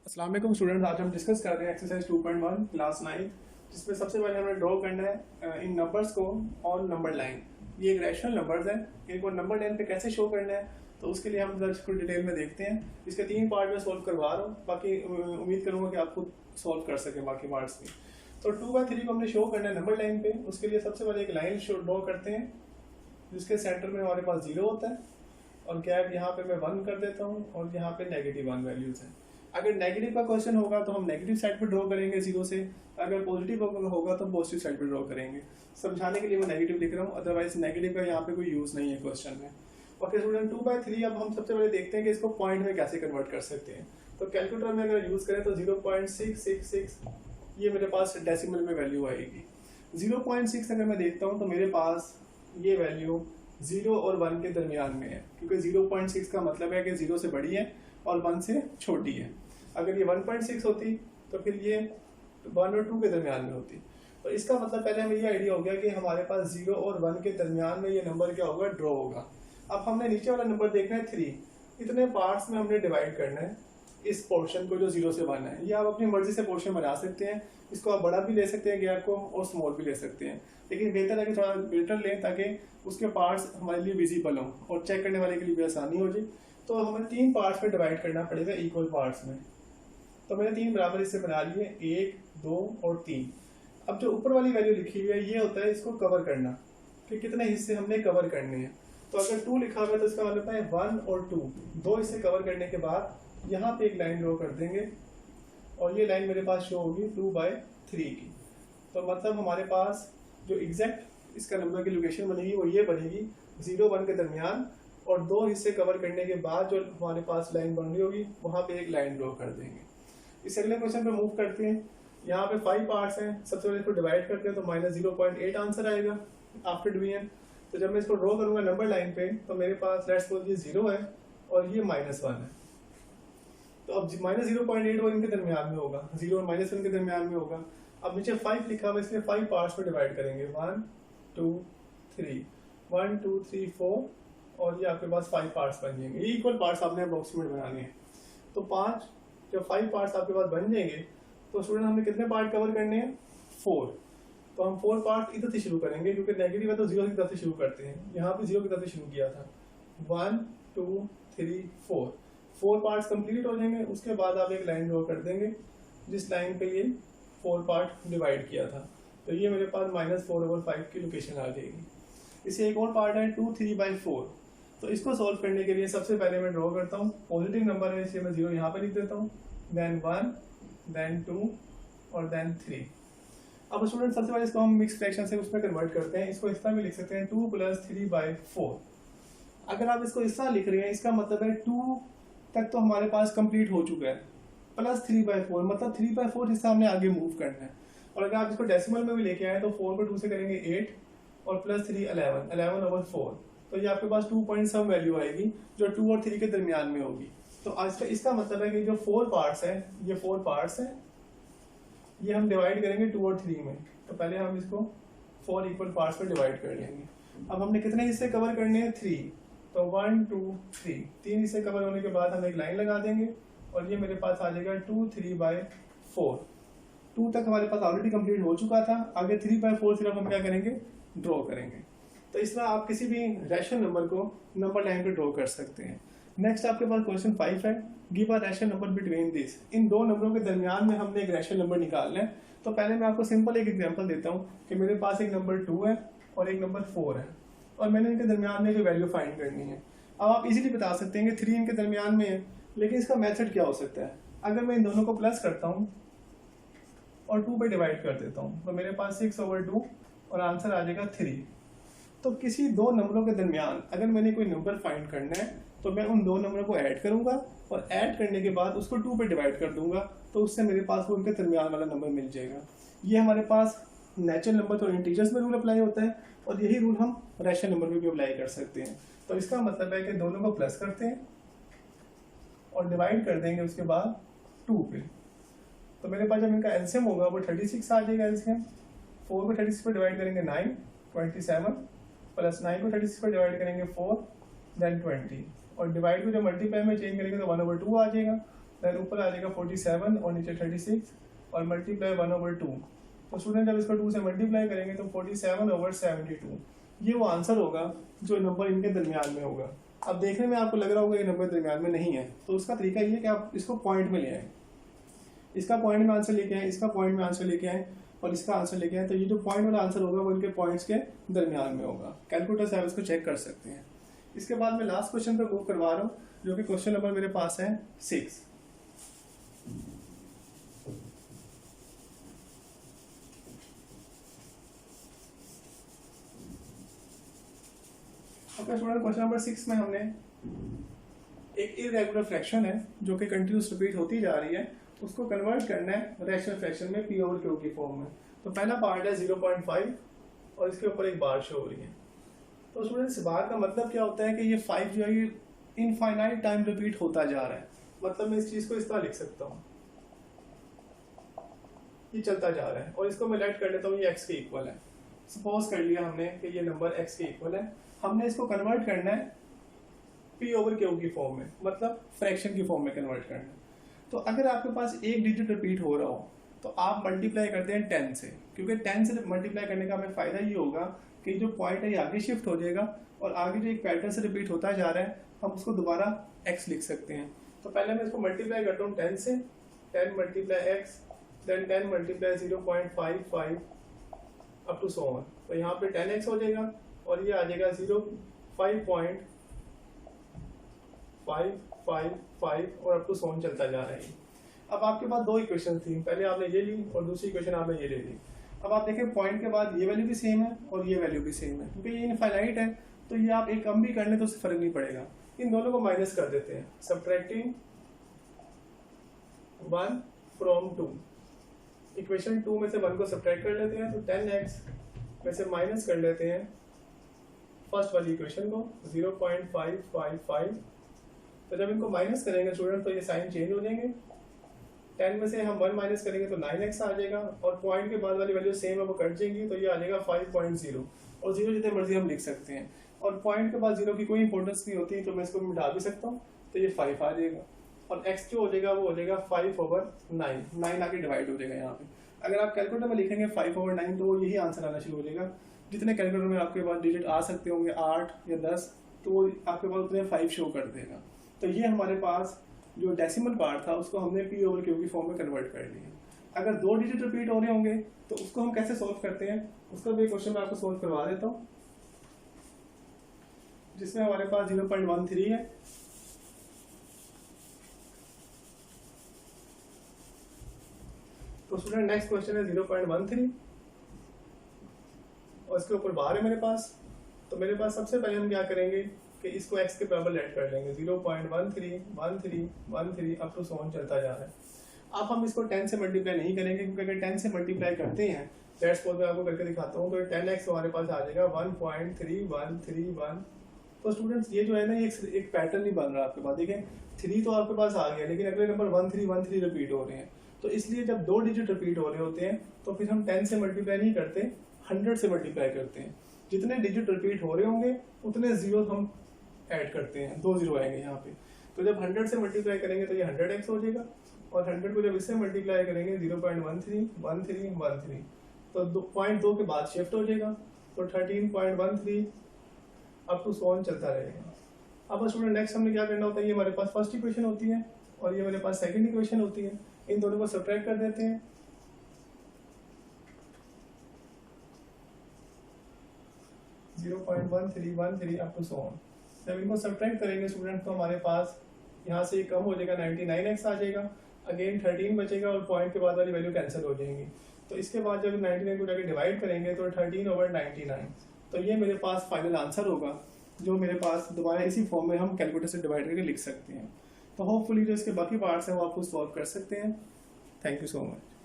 अस्सलाम वालेकुम स्टूडेंट, आज हम डिस्कस कर रहे हैं एक्सरसाइज 2.1 क्लास 9, जिसमें सबसे पहले हमें ड्रॉ करना है इन नंबर्स को ऑन नंबर लाइन। ये एक रैशनल नंबर्स है, इनको नंबर लाइन पे कैसे शो करना है तो उसके लिए हम इसको डिटेल में देखते हैं। इसके 3 पार्ट में सॉल्व करवा रहा हूँ, बाकी उम्मीद करूँगा कि आप खुद सॉल्व कर सकें बाकी पार्ट्स भी। तो 2/3 को हमने शो करना है नंबर लाइन पे। उसके लिए सबसे पहले एक लाइन शो ड्रॉ करते हैं जिसके सेंटर में हमारे पास 0 होता है और गैप यहाँ पे मैं 1 कर देता हूँ और यहाँ पे -1 वैल्यूज है। अगर नेगेटिव का क्वेश्चन होगा तो हम नेगेटिव साइड पे ड्रॉ करेंगे 0 से, अगर पॉजिटिव होगा तो पॉजिटिव साइड पे ड्रॉ करेंगे। समझाने के लिए मैं नेगेटिव लिख रहा हूँ, अदरवाइज नेगेटिव का यहाँ पे कोई यूज़ नहीं है क्वेश्चन में। ओके स्टूडेंट, 2/3 अब हम सबसे पहले देखते हैं कि इसको पॉइंट में कैसे कन्वर्ट कर सकते हैं। तो कैलकुलेटर में अगर यूज़ करें तो 0.666 ये मेरे पास डेसिमल में वैल्यू आएगी। 0.6 अगर मैं देखता हूँ तो मेरे पास ये वैल्यू 0 और 1 के दरमियान में है, क्योंकि 0.6 का मतलब है कि 0 से बड़ी है और 1 से छोटी है। अगर ये 1.6 होती तो फिर ये 1 और 2 के दरमियान में होती। तो इसका मतलब पहले हमें ये आइडिया हो गया कि हमारे पास 0 और 1 के दरमियान में ये नंबर क्या होगा, ड्रॉ होगा। अब हमने नीचे वाला नंबर देखना है 3। इतने पार्ट्स में हमने डिवाइड करना है इस पोर्शन को जो 0 से 1 है। ये आप अपनी मर्जी से पोर्शन बना सकते हैं, इसको आप बड़ा भी ले सकते हैं गैप को और स्मॉल भी ले सकते हैं, लेकिन बेहतर है कि थोड़ा बेटर लें ताकि उसके पार्ट्स हमारे लिए विजिबल हों और चेक करने वाले के लिए भी आसानी हो जाए। तो हमें 3 पार्ट्स में डिवाइड करना पड़ेगा इक्वल पार्ट्स में। तो मैंने 3 बराबर हिस्से बना लिए, 1, 2 और 3। अब जो ऊपर वाली वैल्यू लिखी हुई है ये होता है इसको कवर करना, कि कितने हिस्से हमने कवर करने हैं। तो अगर 2 लिखा हुआ है तो इसका मतलब है 1 और 2, 2 हिस्से कवर करने के बाद यहाँ पे एक लाइन ड्रॉ कर देंगे और ये लाइन मेरे पास शो होगी 2/3 की। तो मतलब हमारे पास जो एग्जैक्ट इसका नंबर की लोकेशन बनेगी वो ये बनेगी 0-1 के दरमियान, और 2 हिस्से कवर करने के बाद जो हमारे पास लाइन बन रही होगी वहाँ पे एक लाइन ड्रॉ कर देंगे। इस अगले क्वेश्चन पे मूव करते हैं। यहाँ पे 5 पार्ट्स हैं, सबसे पहले इसको डिवाइड करते हैं तो -0.8 आंसर आएगा आफ्टर डिवीजन। तो जब मैं इसको ड्रॉ करूँगा नंबर लाइन पे तो मेरे पास लेट्स सपोज ये 0 है और ये -1 है। तो अब -0.8 और इनके दरमियान में होगा, 0 और -1 के दरमियान में होगा। अब नीचे 5 लिखा हुआ है, इसलिए 5 पार्ट्स में डिवाइड करेंगे, 1 2 3 1 2 3 4 और ये आपके पास 5 पार्ट्स बन जाएंगे। ये इक्वल पार्ट्स आपने अप्रोक्सीमेट बनाने हैं। तो 5 जब 5 पार्ट्स आपके पास बन जाएंगे तो स्टूडेंट हमने कितने पार्ट कवर करने हैं, 4। तो हम 4 पार्ट इधर से शुरू करेंगे, क्योंकि नेगेटिव है तो 0 की तरफ से शुरू करते हैं। यहाँ पे 0 की तरफ से शुरू किया था, 1 2 3 4 4 पार्ट्स कंप्लीट हो जाएंगे। उसके बाद आप एक लाइन ड्रॉ कर देंगे जिस लाइन पे ये 4 पार्ट डिवाइड किया था। तो ये मेरे पास -4/5 की लोकेशन आ जाएगी। इसे एक और पार्ट है 2 3/4। तो इसको सॉल्व करने के लिए सबसे पहले मैं ड्रॉ करता हूँ, पॉजिटिव नंबर है इसलिए मैं 0 यहाँ पे लिख देता हूँ, देन 1 देन 2 और देन 3। अब स्टूडेंट सबसे पहले इसको हम मिक्स फ्रैक्शन से उसमें कन्वर्ट करते हैं। इसको इस तरह भी लिख सकते हैं 2 + 3/4। अगर आप इसको इस तरह लिख रहे हैं इसका मतलब है 2 तक तो हमारे पास कंप्लीट हो चुका है, +3/4 मतलब 3/4 हिस्सा हमने आगे मूव करना है। और अगर आप इसको डेसिमल में भी लेके आए तो 4 को 2 से करेंगे 8 और +3 11/4। तो ये आपके पास 2 पॉइंट सम वैल्यू आएगी जो 2 और 3 के दरमियान में होगी। तो आज का इसका मतलब है कि जो 4 पार्ट्स हैं, ये 4 पार्ट्स हैं, ये हम डिवाइड करेंगे 2 और 3 में। तो पहले हम इसको 4 इक्वल पार्ट्स में डिवाइड कर लेंगे। अब हमने कितने हिस्से कवर करने हैं, 3। तो 1 2 3 3 हिस्से कवर होने के बाद हम एक लाइन लगा देंगे और ये मेरे पास आ जाएगा 2 3/4। 2 तक हमारे पास ऑलरेडी कंप्लीट हो चुका था, आगे 3/4 सिर्फ हम क्या करेंगे, ड्रॉ करेंगे। तो इस तरह आप किसी भी रैशनल नंबर को नंबर लाइन पे ड्रॉ कर सकते हैं। नेक्स्ट आपके पास क्वेश्चन 5 है, give a rational number between this. इन दो नंबरों के दरमियान में हमने एक रैशनल नंबर निकालना है। तो पहले मैं आपको सिंपल एक एग्जांपल देता हूँ कि मेरे पास एक नंबर 2 है और एक नंबर 4 है और मैंने इनके दरमियान में जो वैल्यू फाइंड करनी है। अब आप इजीली बता सकते हैं कि 3 इनके दरमियान में है, लेकिन इसका मेथड क्या हो सकता है। अगर मैं इन दोनों को प्लस करता हूँ और 2 पे डिवाइड कर देता हूँ तो मेरे पास 6/2 और आंसर आ जाएगा 3। तो किसी दो नंबरों के दरमियान अगर मैंने कोई नंबर फाइंड करना है तो मैं उन दो नंबरों को ऐड करूंगा और ऐड करने के बाद उसको 2 पे डिवाइड कर दूंगा, तो उससे मेरे पास वो उनके दरमियान वाला नंबर मिल जाएगा। ये हमारे पास नेचुरल नंबर तो इंटीजर्स में रूल अप्लाई होता है और यही रूल हम रैशनल नंबर में भी अप्लाई कर सकते हैं। तो इसका मतलब है कि दोनों को प्लस करते हैं और डिवाइड कर देंगे उसके बाद 2 पे। तो मेरे पास जब इनका एलसीएम होगा वो 36 आ जाएगा एलसीएम। 4 को 36 पे डिवाइड करेंगे 9 27 प्लस 9 को 36 पे डिवाइड करेंगे 4 देन 20 और डिवाइड को जब मल्टीप्लाई में चेंज करेंगे तो 1/2 आ जाएगा। देन ऊपर आ जाएगा 47 और नीचे 36 और मल्टीप्लाई 1/2। तो स्टूडेंट जब इसको 2 से मल्टीप्लाई करेंगे तो 47/72 ये वो आंसर होगा जो नंबर इनके दरमियान में होगा। अब देखने में आपको लग रहा होगा ये नंबर दरमियान में नहीं है, तो उसका तरीका ये है कि आप इसको पॉइंट में ले आए, इसका पॉइंट में आंसर लेके आए, इसका पॉइंट में आंसर लेके आए और इसका आंसर लेके आए, तो ये जो पॉइंट वाला आंसर होगा वो इनके पॉइंट्स के दरमियान में होगा। कैलकुलेटर से आप इसको चेक कर सकते हैं। इसके बाद मैं लास्ट क्वेश्चन पे मूव करवा रहा हूँ, जो कि क्वेश्चन नंबर मेरे पास है 6। ओके स्टूडेंट, क्वेश्चन नंबर 6 में हमने एक इरेगुलर फ्रैक्शन है जो कि कंटिन्यूस रिपीट होती जा रही है, उसको कन्वर्ट करना है रैशनल फ्रैक्शन में P/Q की फॉर्म में। तो पहला पार्ट है 0.5 और इसके ऊपर एक बार शो हो रही है। तो स्टूडेंट्स, बार का मतलब क्या होता है कि ये 5 जो है ये इनफाइनाइट टाइम रिपीट होता जा रहा है। मतलब मैं इस चीज को इस तरह लिख सकता हूँ, ये चलता जा रहा है और इसको मैं लेट कर लेता हूँ ये x के इक्वल है। सपोज कर लिया हमने कि ये नंबर x के इक्वल है, हमने इसको कन्वर्ट करना है P/Q की फॉर्म में, मतलब फ्रैक्शन की फॉर्म में कन्वर्ट करना है। तो अगर आपके पास एक डिजिट रिपीट हो रहा हो तो आप मल्टीप्लाई करते हैं 10 से, क्योंकि 10 से मल्टीप्लाई करने का हमें फायदा ये होगा कि जो पॉइंट है ये आगे शिफ्ट हो जाएगा और आगे जो एक पैटर्न से रिपीट होता जा रहा है हम उसको दोबारा x लिख सकते हैं। तो पहले मैं इसको मल्टीप्लाई करता हूँ 10 से, 10 multiply x, then 10 multiply 0.55 up to so on. तो यहाँ पे 10x हो जाएगा और ये आ जाएगा 5.555 और अप टू सो ऑन चलता जा रहा है। अब आपके पास दो इक्वेशन थी, पहले आपने ये ली और दूसरी इक्वेशन आपने ये ले ली। अब आप देखें पॉइंट के बाद ये वैल्यू भी सेम है और ये वैल्यू भी सेम है, क्योंकि ये इनफाइनाइट है तो ये आप एक कम भी कर लें तो उससे फर्क नहीं पड़ेगा। इन दोनों को माइनस कर देते हैं, सब्ट्रैक्टिंग 1 फ्रॉम 2। इक्वेशन 2 में से 1 को सब्ट्रैक्ट कर लेते हैं तो 10x में से माइनस कर लेते हैं फर्स्ट वाली इक्वेशन को 0.555। तो जब इनको माइनस करेंगे स्टूडेंट तो ये साइन चेंज हो जाएंगे। 10 में से हम 1 माइनस करेंगे तो 9x आ जाएगा और पॉइंट के बाद वाली वैल्यू सेम है वो कट जाएंगी, तो ये आ जाएगा 5.0 और 0 जितने मर्जी हम लिख सकते हैं। और पॉइंट के बाद 0 की कोई इंपॉर्टेंस नहीं होती, तो मैं इसको मिटा भी सकता हूँ, तो ये 5 आ जाएगा और x जो हो जाएगा वो हो जाएगा 5/9, 9 आके डिवाइड हो जाएगा यहाँ पे। अगर आप कैलकुलेटर में लिखेंगे 5/9 तो यही आंसर आना शुरू हो जाएगा। जितने कैलकुलेटर में आपके पास डिजिट आ सकते होंगे 8 या 10, तो वो आपके पास उतने 5 शो कर देगा। तो ये हमारे पास जो डेसिमल पार्ट था उसको हमने P/Q की फॉर्म में कन्वर्ट कर लिया। अगर 2 डिजिट रिपीट हो रहे होंगे तो उसको हम कैसे सोल्व करते हैं, उसका भी क्वेश्चन मैं आपको सोल्व करवा देता हूँ, जिसमें हमारे पास 0.13 है। तो स्टूडेंट नेक्स्ट क्वेश्चन है 0.13 और इसके ऊपर बार है मेरे पास। तो मेरे पास सबसे पहले हम क्या करेंगे कि इसको x के बराबर लेट कर लेंगे, 0.13 अप टू सो ऑन चलता जा रहा है। अब हम इसको 10 से मल्टीप्लाई नहीं करेंगे, क्योंकि अगर 10 से मल्टीप्लाई करते हैं, लेट्स सपोज मैं आपको करके दिखाता हूँ, तो 10x हमारे पास आ जाएगा 1.3131। तो स्टूडेंट्स ये जो है ना ये एक पैटर्न नहीं बन रहा आपके पास। देखें 3 तो आपके पास आ गया, लेकिन अगले नंबर 1313 रिपीट हो रहे हैं। तो इसलिए जब 2 डिजिट रिपीट हो रहे होते हैं तो फिर हम 10 से मल्टीप्लाई नहीं करते, 100 से मल्टीप्लाई करते हैं। जितने डिजिट रिपीट हो रहे होंगे उतने जीरो हम ऐड करते हैं, 2 जीरो आएंगे यहाँ पे। तो जब 100 से मल्टीप्लाई करेंगे तो ये 100x हो जाएगा और 100 को जब इससे मल्टीप्लाई करेंगे 0.13 तो 2.2 के बाद शिफ्ट हो जाएगा, तो 13.13 अप टू सो ऑन चलता रहेगा। अब स्टूडेंट नेक्स्ट हमने क्या करना होता है, ये हमारे पास फर्स्ट इक्वेशन होती है और ये मेरे पास सेकंड इक्वेशन होती है। इन दोनों को सब्ट्रैक्ट कर देते हैं, 0.1313 अप टू सो ऑन। जब इनको सब्ट्रैक्ट करेंगे स्टूडेंट तो हमारे पास यहाँ से कम हो जाएगा, 99x आ जाएगा, अगेन 13 बचेगा और पॉइंट के बाद वाली वैल्यू कैंसिल हो जाएंगी। तो इसके बाद जब 99 को जाके डिवाइड करेंगे तो 13/99। तो ये मेरे पास फाइनल आंसर होगा, जो मेरे पास दोबारा इसी फॉर्म में हम कैलकुलेटर से डिवाइड करके लिख सकते हैं। तो होपफुली जो इसके बाकी पार्ट्स हैं वो आप खुद सॉल्व कर सकते हैं। Thank you so much.